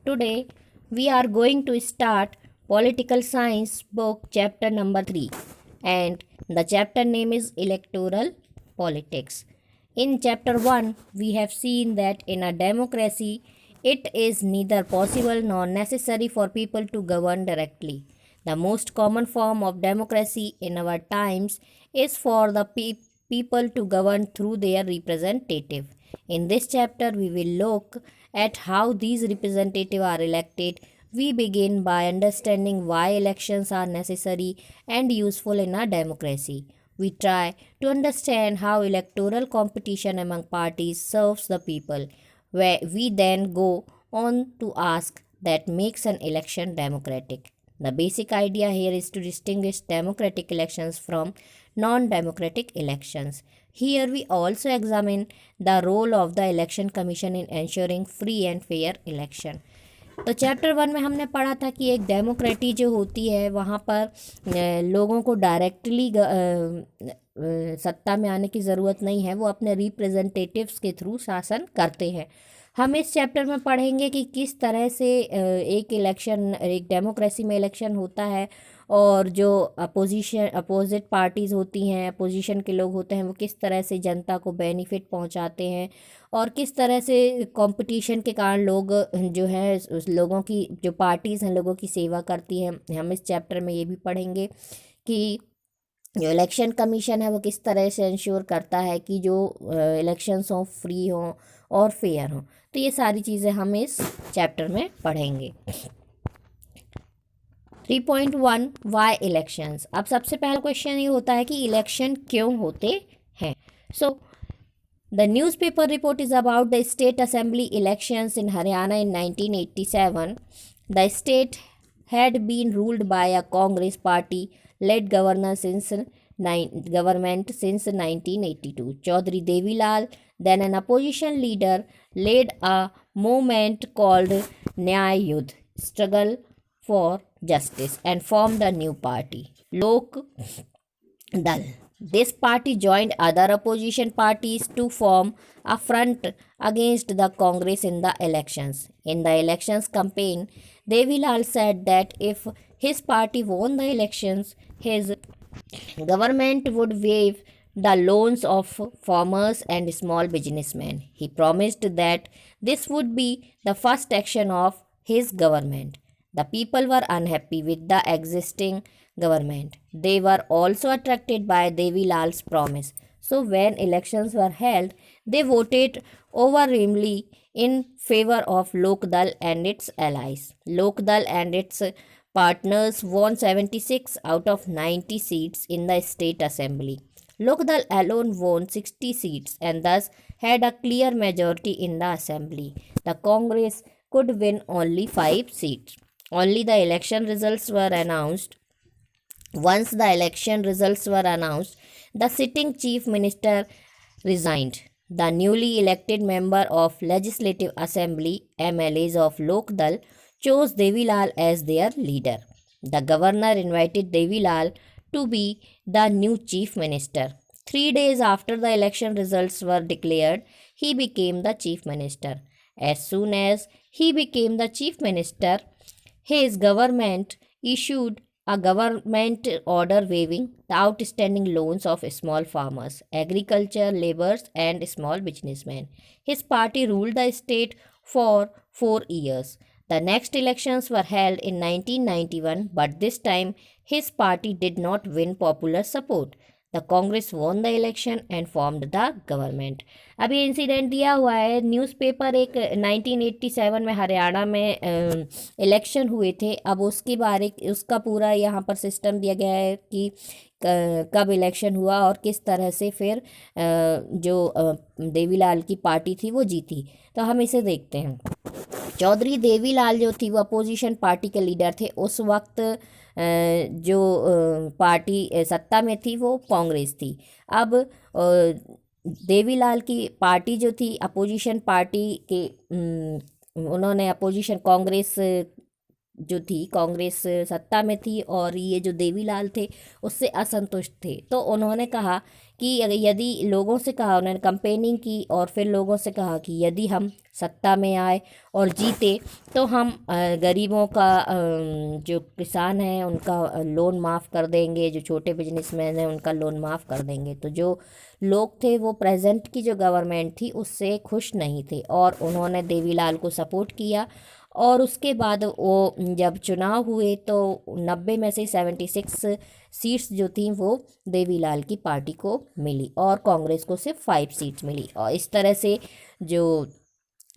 Today we are going to start Political Science book chapter number 3 and the chapter name is Electoral Politics. In chapter 1 we have seen that in a democracy it is neither possible nor necessary for people to govern directly. The most common form of democracy in our times is for the people to govern through their representative. In this chapter, we will look at how these representatives are elected. We begin by understanding why elections are necessary and useful in a democracy. We try to understand how electoral competition among parties serves the people. Where we then go on to ask that makes an election democratic. The basic idea here is to distinguish democratic elections from non democratic elections. Here we also examine the role of the election commission in ensuring free and fair election. तो chapter 1 में हमने पढ़ा था कि एक डेमोक्रेटी जो होती है वहाँ पर लोगों को डायरेक्टली सत्ता में आने की ज़रूरत नहीं है, वो अपने रिप्रेजेंटेटिव्स के थ्रू शासन करते हैं। हम इस चैप्टर में पढ़ेंगे कि किस तरह से एक डेमोक्रेसी में इलेक्शन होता है और जो अपोजिट पार्टीज़ होती हैं, अपोजिशन के लोग होते हैं, वो किस तरह से जनता को बेनिफिट पहुंचाते हैं और किस तरह से कंपटीशन के कारण लोग जो है उस लोगों की जो पार्टीज़ हैं लोगों की सेवा करती हैं। हम इस चैप्टर में ये भी पढ़ेंगे कि जो इलेक्शन कमीशन है वो किस तरह से इंश्योर करता है कि जो इलेक्शंस हों फ्री हों और फेयर हों। तो ये सारी चीज़ें हम इस चैप्टर में पढ़ेंगे। 3.1 वाई इलेक्शंस। अब सबसे पहला क्वेश्चन ये होता है कि इलेक्शन क्यों होते हैं। So the newspaper report is about the state assembly elections in Haryana in 1987. The state had been ruled by a Congress party-led government since 1982. Chaudhry Devilal, then an opposition leader, led a movement called Nyay Yudh, Struggle for Justice, and formed a new party, Lok Dal. This party joined other opposition parties to form a front against the Congress in the elections. In the elections campaign, Devilal said that if his party won the elections, his government would waive the loans of farmers and small businessmen. He promised that this would be the first action of his government. The people were unhappy with the existing government. They were also attracted by Devilal's promise. So when elections were held, they voted overwhelmingly in favor of Lokdal and its allies. Lokdal and its partners won 76 out of 90 seats in the state assembly. Lokdal alone won 60 seats and thus had a clear majority in the assembly. The Congress could win only 5 seats. Only the election results were announced. Once the election results were announced, the sitting chief minister resigned. The newly elected member of Legislative Assembly (MLAs) of Lokdal chose Devilal as their leader. The governor invited Devilal to be the new chief minister. 3 days after the election results were declared, he became the chief minister. As soon as he became the chief minister, his government issued a government order waiving the outstanding loans of small farmers, agriculture laborers, and small businessmen. His party ruled the state for 4 years. The next elections were held in 1991, but this time his party did not win popular support. The Congress won the election and formed the government. अभी incident दिया हुआ है newspaper एक 1987 में हरियाणा में election हुए थे। अब उसका पूरा यहाँ पर सिस्टम दिया गया है कि कब इलेक्शन हुआ और किस तरह से फिर जो देवीलाल की पार्टी थी वो जीती। तो हम इसे देखते हैं। चौधरी देवीलाल जो थी वो अपोजिशन पार्टी के लीडर थे। उस वक्त जो पार्टी सत्ता में थी वो कांग्रेस थी। अब देवीलाल की पार्टी जो थी अपोजिशन पार्टी के उन्होंने अपोजिशन कांग्रेस जो थी, कांग्रेस सत्ता में थी और ये जो देवीलाल थे उससे असंतुष्ट थे। तो उन्होंने कहा कि यदि लोगों से कहा, उन्होंने कंपेनिंग की और फिर लोगों से कहा कि यदि हम सत्ता में आए और जीते तो हम गरीबों का जो किसान हैं उनका लोन माफ़ कर देंगे, जो छोटे बिजनेसमैन हैं उनका लोन माफ़ कर देंगे। तो जो लोग थे वो प्रेजेंट की जो गवर्नमेंट थी उससे खुश नहीं थे और उन्होंने देवीलाल को सपोर्ट किया। और उसके बाद वो जब चुनाव हुए तो 90 में से 76 सीट्स जो थी वो देवीलाल की पार्टी को मिली और कांग्रेस को सिर्फ 5 सीट्स मिली। और इस तरह से जो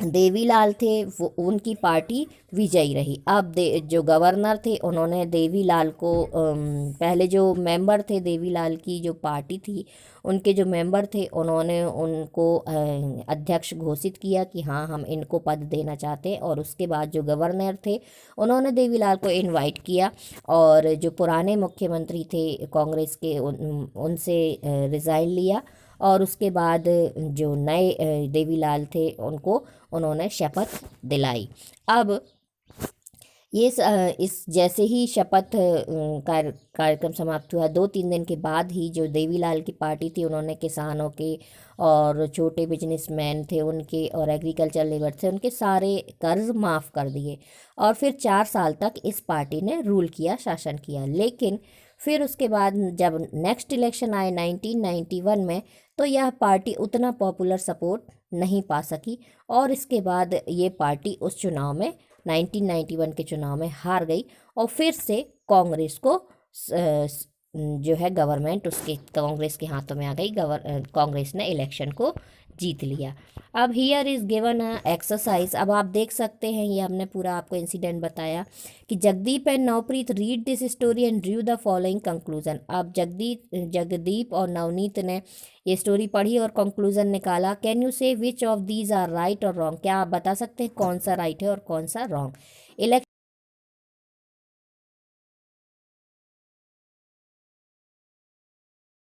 देवीलाल थे वो उनकी पार्टी विजयी रही। अब जो गवर्नर थे उन्होंने देवीलाल को पहले जो मेंबर थे देवीलाल की जो पार्टी थी उनके जो मेंबर थे उन्होंने उनको अध्यक्ष घोषित किया कि हाँ हम इनको पद देना चाहते हैं। और उसके बाद जो गवर्नर थे उन्होंने देवीलाल को इनवाइट किया और जो पुराने मुख्यमंत्री थे कांग्रेस के उनसे रिज़ाइन लिया और उसके बाद जो नए देवीलाल थे उनको उन्होंने शपथ दिलाई। अब इस जैसे ही शपथ कार्यक्रम समाप्त हुआ 2-3 दिन के बाद ही जो देवीलाल की पार्टी थी उन्होंने किसानों के और छोटे बिजनेसमैन थे उनके और एग्रीकल्चर लेबर थे उनके सारे कर्ज माफ़ कर दिए और फिर 4 साल तक इस पार्टी ने रूल किया, शासन किया। लेकिन फिर उसके बाद जब नेक्स्ट इलेक्शन आए 1991 में तो यह पार्टी उतना पॉपुलर सपोर्ट नहीं पा सकी और इसके बाद ये पार्टी उस चुनाव में 1991 के चुनाव में हार गई और फिर से कांग्रेस को जो है गवर्नमेंट उसके कांग्रेस के हाथों में आ गई। कांग्रेस ने इलेक्शन को जीत लिया। अब हियर इज़ गिवन एक्सरसाइज। अब आप देख सकते हैं ये हमने पूरा आपको इंसिडेंट बताया कि Jagdeep and Navpreet read this story and Drew the following conclusion. अब जगदीप और नवनीत ने ये स्टोरी पढ़ी और कंक्लूजन निकाला। Can you say which of these are right और रॉन्ग? क्या आप बता सकते हैं कौन सा राइट है और कौन सा रॉन्ग?